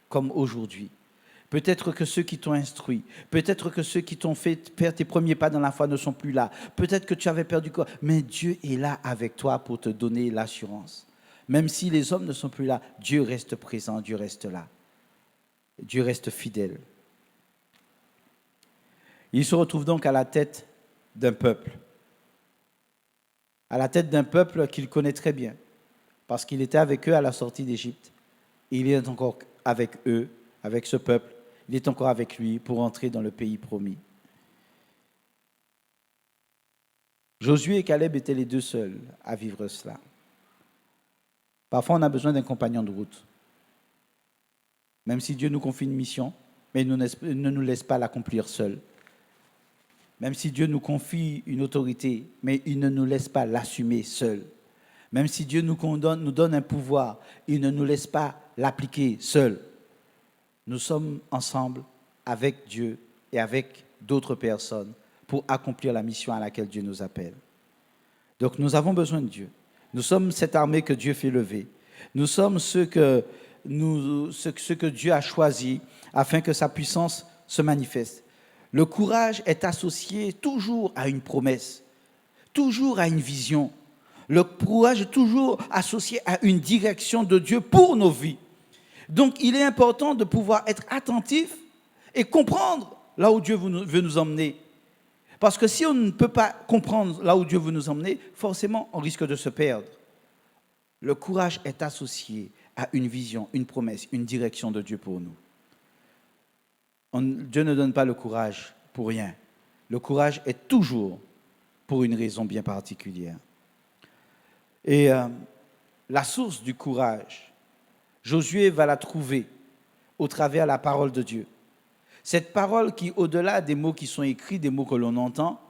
comme aujourd'hui. Peut-être que ceux qui t'ont instruit, peut-être que ceux qui t'ont fait faire tes premiers pas dans la foi ne sont plus là. Peut-être que tu avais perdu corps, mais Dieu est là avec toi pour te donner l'assurance. Même si les hommes ne sont plus là, Dieu reste présent, Dieu reste là. Dieu reste fidèle. Il se retrouve donc à la tête d'un peuple. À la tête d'un peuple qu'il connaît très bien, parce qu'il était avec eux à la sortie d'Égypte. Et il est encore avec eux, avec ce peuple. Il est encore avec lui pour entrer dans le pays promis. Josué et Caleb étaient les deux seuls à vivre cela. Parfois, on a besoin d'un compagnon de route. Même si Dieu nous confie une mission, mais il ne nous laisse pas l'accomplir seul. Même si Dieu nous confie une autorité, mais il ne nous laisse pas l'assumer seul. Même si Dieu nous donne un pouvoir, il ne nous laisse pas l'appliquer seul. Nous sommes ensemble avec Dieu et avec d'autres personnes pour accomplir la mission à laquelle Dieu nous appelle. Donc nous avons besoin de Dieu. Nous sommes cette armée que Dieu fait lever. Nous sommes ceux que Dieu a choisis afin que sa puissance se manifeste. Le courage est associé toujours à une promesse, toujours à une vision. Le courage est toujours associé à une direction de Dieu pour nos vies. Donc, il est important de pouvoir être attentif et comprendre là où Dieu veut nous emmener. Parce que si on ne peut pas comprendre là où Dieu veut nous emmener, forcément, on risque de se perdre. Le courage est associé à une vision, une promesse, une direction de Dieu pour nous. Dieu ne donne pas le courage pour rien. Le courage est toujours pour une raison bien particulière. Et la source du courage Josué va la trouver au travers de la parole de Dieu. Cette parole qui, au-delà des mots qui sont écrits, des mots que l'on entend,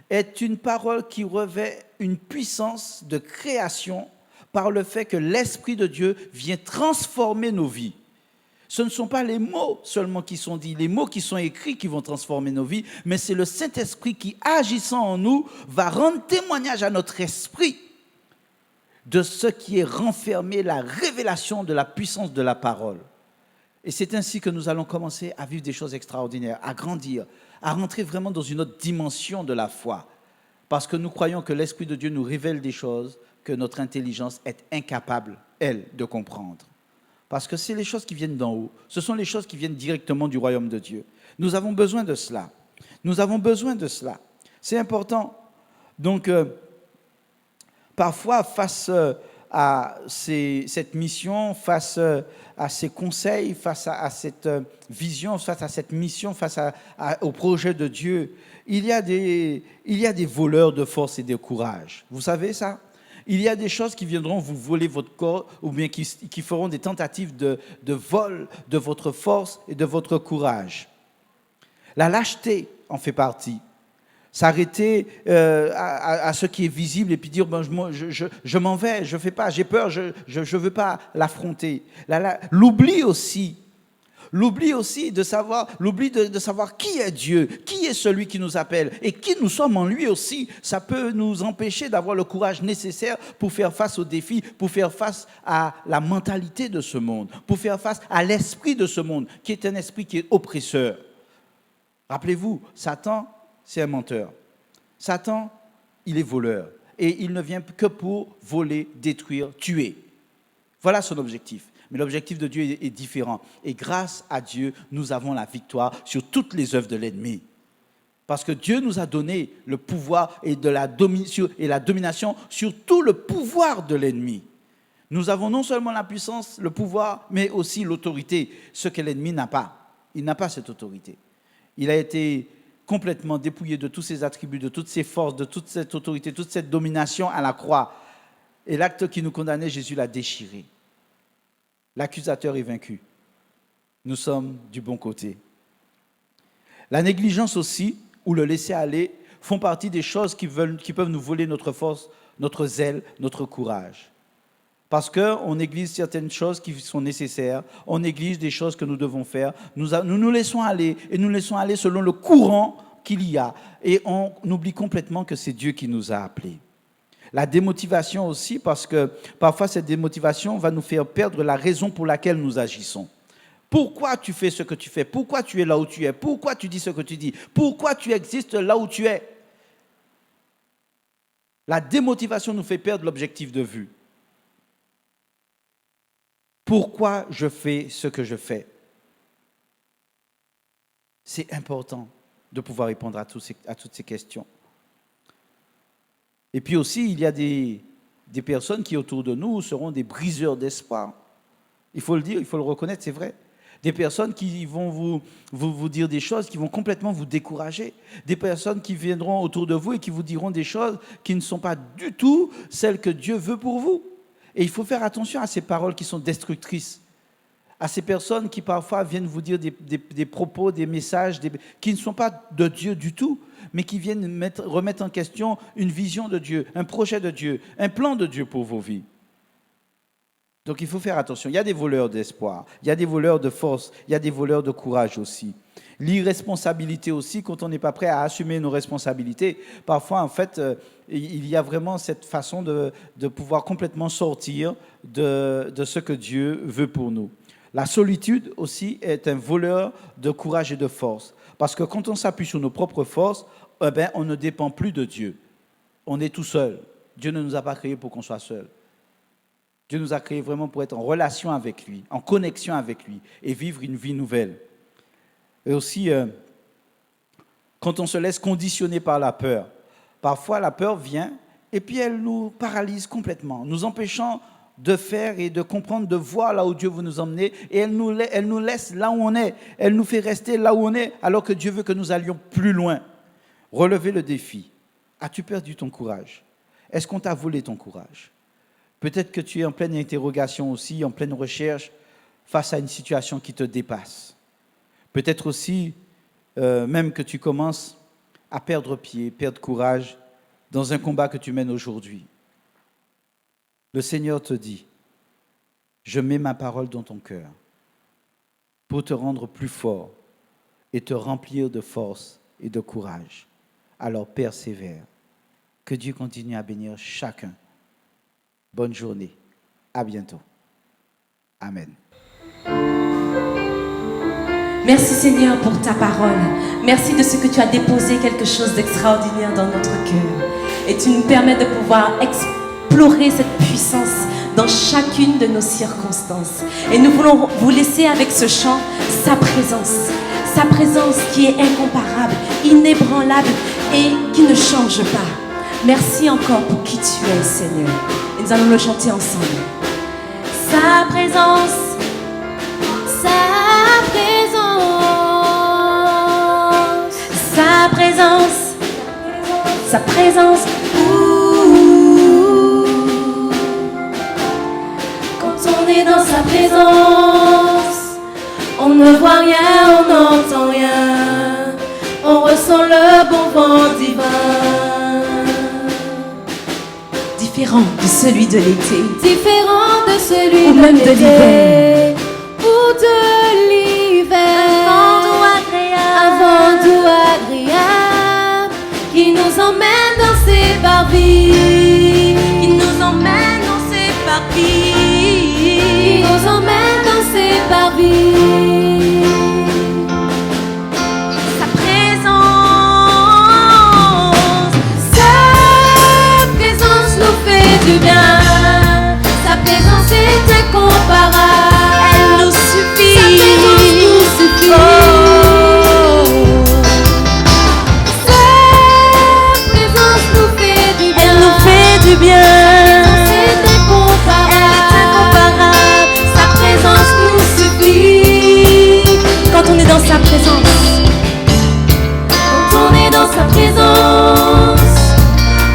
est une parole qui revêt une puissance de création par le fait que l'Esprit de Dieu vient transformer nos vies. Ce ne sont pas les mots seulement qui sont dits, les mots qui sont écrits qui vont transformer nos vies, mais c'est le Saint-Esprit qui, agissant en nous, va rendre témoignage à notre esprit de ce qui est renfermé, la révélation de la puissance de la parole. Et c'est ainsi que nous allons commencer à vivre des choses extraordinaires, à grandir, à rentrer vraiment dans une autre dimension de la foi. Parce que nous croyons que l'Esprit de Dieu nous révèle des choses que notre intelligence est incapable, elle, de comprendre. Parce que c'est les choses qui viennent d'en haut. Ce sont les choses qui viennent directement du royaume de Dieu. Nous avons besoin de cela. Nous avons besoin de cela. C'est important. Donc, parfois, face à cette mission, face à ces conseils, face à cette vision, face à cette mission, face au projet de Dieu, il y a des voleurs de force et de courage. Vous savez ça? Il y a des choses qui viendront vous voler votre corps ou bien qui feront des tentatives de vol de votre force et de votre courage. La lâcheté en fait partie. S'arrêter à ce qui est visible et puis dire ben, je m'en vais, je fais pas, j'ai peur, je veux pas l'affronter. L'oubli aussi de savoir, de savoir qui est Dieu, qui est celui qui nous appelle et qui nous sommes en lui aussi. Ça peut nous empêcher d'avoir le courage nécessaire pour faire face aux défis, pour faire face à la mentalité de ce monde, pour faire face à l'esprit de ce monde, qui est un esprit qui est oppresseur. Rappelez-vous, Satan, c'est un menteur. Satan, il est voleur. Et il ne vient que pour voler, détruire, tuer. Voilà son objectif. Mais l'objectif de Dieu est différent. Et grâce à Dieu, nous avons la victoire sur toutes les œuvres de l'ennemi. Parce que Dieu nous a donné le pouvoir et la domination sur tout le pouvoir de l'ennemi. Nous avons non seulement la puissance, le pouvoir, mais aussi l'autorité, ce que l'ennemi n'a pas. Il n'a pas cette autorité. Il a été complètement dépouillé de tous ses attributs, de toutes ses forces, de toute cette autorité, toute cette domination à la croix. Et l'acte qui nous condamnait, Jésus l'a déchiré. L'accusateur est vaincu. Nous sommes du bon côté. La négligence aussi, ou le laisser-aller, font partie des choses qui peuvent nous voler notre force, notre zèle, notre courage. Parce qu'on néglige certaines choses qui sont nécessaires, on néglige des choses que nous devons faire, nous laissons aller, et nous laissons aller selon le courant qu'il y a, et on oublie complètement que c'est Dieu qui nous a appelés. La démotivation aussi, parce que parfois cette démotivation va nous faire perdre la raison pour laquelle nous agissons. Pourquoi tu fais ce que tu fais? Pourquoi tu es là où tu es? Pourquoi tu dis ce que tu dis? Pourquoi tu existes là où tu es? La démotivation nous fait perdre l'objectif de vue. Pourquoi je fais ce que je fais? C'est important de pouvoir répondre à toutes ces questions. Et puis aussi, il y a des personnes qui, autour de nous, seront des briseurs d'espoir. Il faut le dire, il faut le reconnaître, c'est vrai. Des personnes qui vont vous dire des choses qui vont complètement vous décourager. Des personnes qui viendront autour de vous et qui vous diront des choses qui ne sont pas du tout celles que Dieu veut pour vous. Et il faut faire attention à ces paroles qui sont destructrices, à ces personnes qui parfois viennent vous dire des propos, des messages qui ne sont pas de Dieu du tout, mais qui viennent remettre en question une vision de Dieu, un projet de Dieu, un plan de Dieu pour vos vies. Donc il faut faire attention. Il y a des voleurs d'espoir, il y a des voleurs de force, il y a des voleurs de courage aussi. L'irresponsabilité aussi, quand on n'est pas prêt à assumer nos responsabilités, parfois en fait, il y a vraiment cette façon de pouvoir complètement sortir de ce que Dieu veut pour nous. La solitude aussi est un voleur de courage et de force. Parce que quand on s'appuie sur nos propres forces, on ne dépend plus de Dieu. On est tout seul. Dieu ne nous a pas créés pour qu'on soit seul. Dieu nous a créés vraiment pour être en relation avec lui, en connexion avec lui et vivre une vie nouvelle. Et aussi, quand on se laisse conditionner par la peur, parfois la peur vient et puis elle nous paralyse complètement, nous empêchant de faire et de comprendre, de voir là où Dieu veut nous emmener, et elle nous laisse là où on est, elle nous fait rester là où on est, alors que Dieu veut que nous allions plus loin. Relever le défi. As-tu perdu ton courage? Est-ce qu'on t'a volé ton courage? Peut-être que tu es en pleine interrogation aussi, en pleine recherche face à une situation qui te dépasse. Peut-être aussi, même que tu commences à perdre pied, perdre courage dans un combat que tu mènes aujourd'hui. Le Seigneur te dit, je mets ma parole dans ton cœur pour te rendre plus fort et te remplir de force et de courage. Alors persévère. Que Dieu continue à bénir chacun. Bonne journée. À bientôt. Amen. Merci Seigneur pour ta parole. Merci de ce que tu as déposé quelque chose d'extraordinaire dans notre cœur. Et tu nous permets de pouvoir explorer cette puissance dans chacune de nos circonstances. Et nous voulons vous laisser avec ce chant, sa présence qui est incomparable, inébranlable et qui ne change pas. Merci encore pour qui tu es, Seigneur. Et nous allons le chanter ensemble. Sa présence, sa présence, sa présence, sa présence. Quand on est dans sa présence, on ne voit rien, on n'entend rien, on ressent le bon vent divin. Différent de celui de l'été, différent de celui ou même de l'hiver, ou de l'hiver, un vent doux agréable qui nous emmène dans ses parvis, qui nous emmène dans ses parvis, qui nous emmène dans ses parvis. Sa présence nous fait du bien, sa présence est incomparable, elle nous suffit, sa présence nous suffit. Oh. Sa présence nous fait du bien, Elle nous fait du bien, c'est incomparable, sa présence nous suffit. Quand on est dans sa présence, quand on est dans sa présence,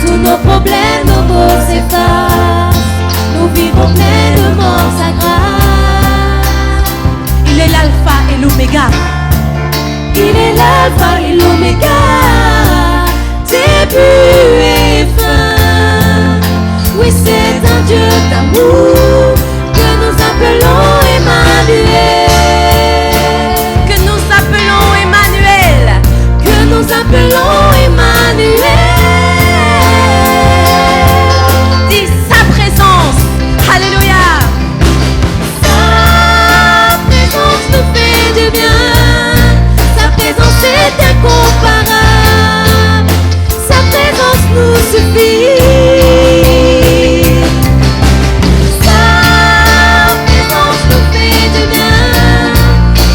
tous nos problèmes, nos maux s'effacent, nous vivons pleinement sa grâce. il est l'alpha et l'oméga. Il est l'alpha et l'oméga, début et fin. Oui, c'est un Dieu d'amour que nous appelons Emmanuel. Que nous appelons Emmanuel. Que nous appelons Emmanuel. Dis sa présence. Alléluia. Sa présence nous fait du bien. Sa présence est incomparable. Sa présence nous suffit. Sa présence nous fait du bien.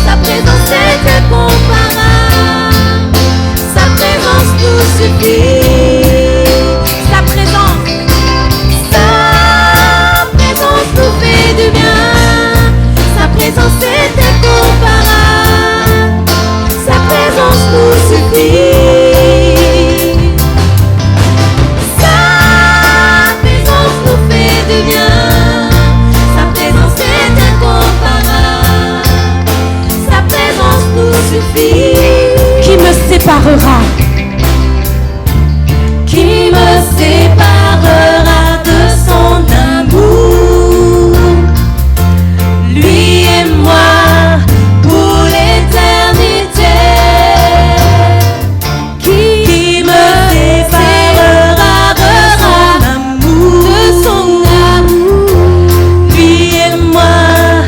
Sa présence est incomparable. Sa présence nous suffit. Sa présence. Sa présence nous fait du bien. Sa présence est incomparable. Sa présence nous suffit. Sa présence nous fait du bien. Sa présence est incomparable. Sa présence nous suffit. Qui me séparera? Qui me séparera de son amour? Lui et moi pour l'éternité. Qui me séparera de son amour? Lui et moi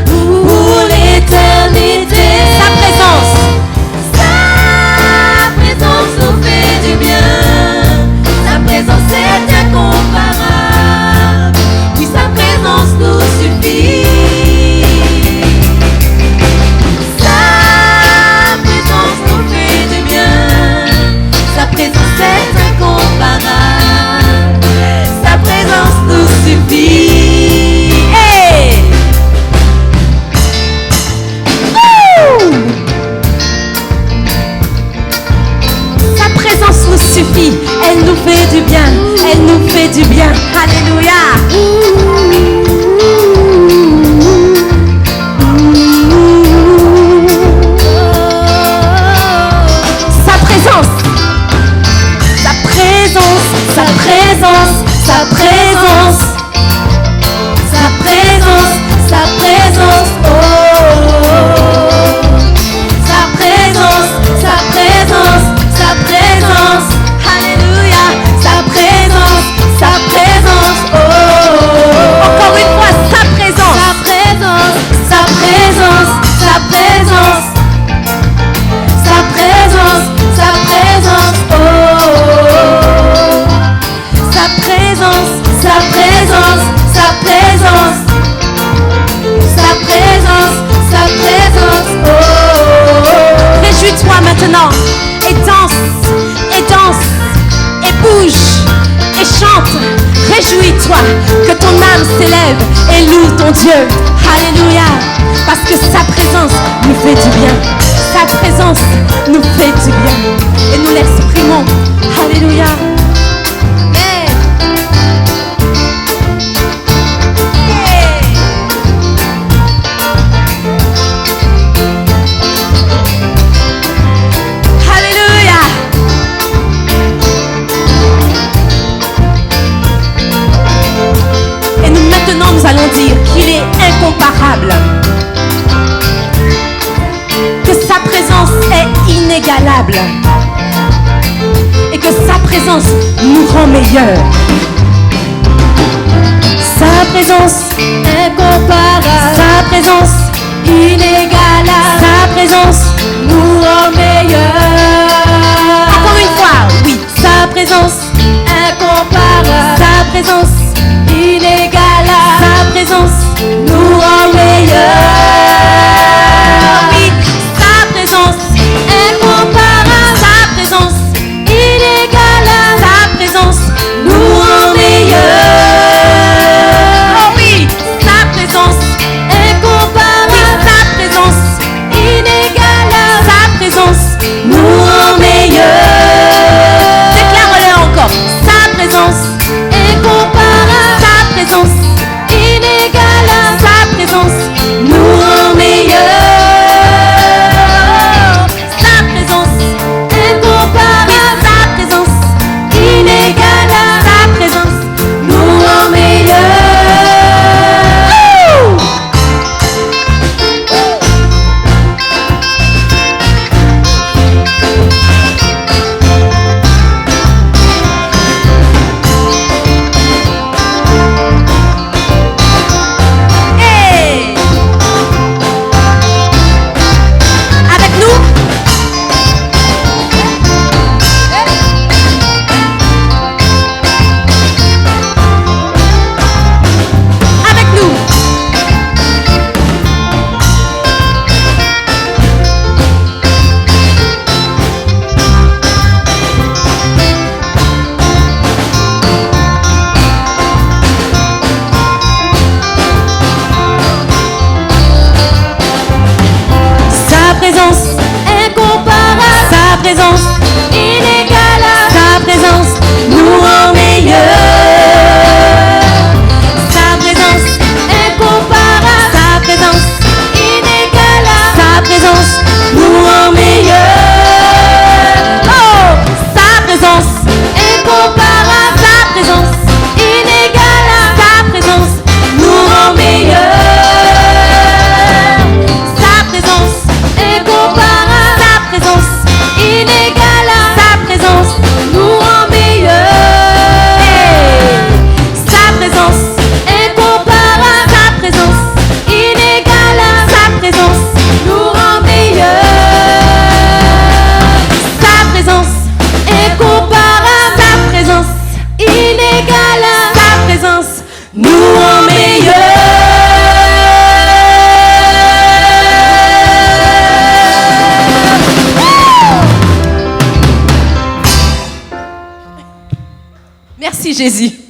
pour l'éternité. Sa présence. Sa présence nous fait du bien. Sa présence est incomparable. Oui, sa présence nous suffit. Sa présence nous fait du bien. Sa présence est incomparable. Sa présence nous suffit. Hey! Sa présence nous suffit. Elle nous fait du bien. Elle nous fait du bien. Alléluia. s'élève et loue ton Dieu. Alléluia. Parce que sa présence nous fait du bien. Sa présence nous fait du bien. Et nous l'exprimons. Alléluia. Amen. Alléluia. Et nous maintenant nous allons dire qu'il est incomparable. Que sa présence est inégalable. Et que sa présence nous rend meilleurs. Sa présence incomparable. Sa présence inégalable. Sa présence nous rend meilleurs. Encore une fois, oui. Sa présence incomparable. Sa présence inégalable. Sa présence nous rend meilleurs. Oui. Sa présence incomparable. Sa présence inégalable. Sa présence nous rend meilleurs. Oh oui. Sa présence incomparable. Sa présence inégalable. Sa présence nous rend meilleurs. Déclare-le encore. Sa présence incomparable. Sa présence inégalable. Sa présence nous rend meilleurs. Sa présence incomparable. Sa présence inégalable. Sa présence nous rend meilleurs. Hey! Avec nous? Avec nous. Sa présence incomparable. Sa présence inégalable. Sa présence nous rend meilleurs. Sa présence incomparable. Sa présence inégalable. Sa présence nous rend meilleurs. Oh! Sa présence incomparable. Sa présence inégalable. Sa présence nous rend meilleurs. Sa présence incomparable. Sa présence inégalable. Sa présence nous rend meilleurs. Sa présence incomparable. Sa présence inégalable. Sa présence nous rend meilleurs. Sa présence incomparable. Sa présence inégalable. Sa présence nous rend meilleurs. Merci Jésus.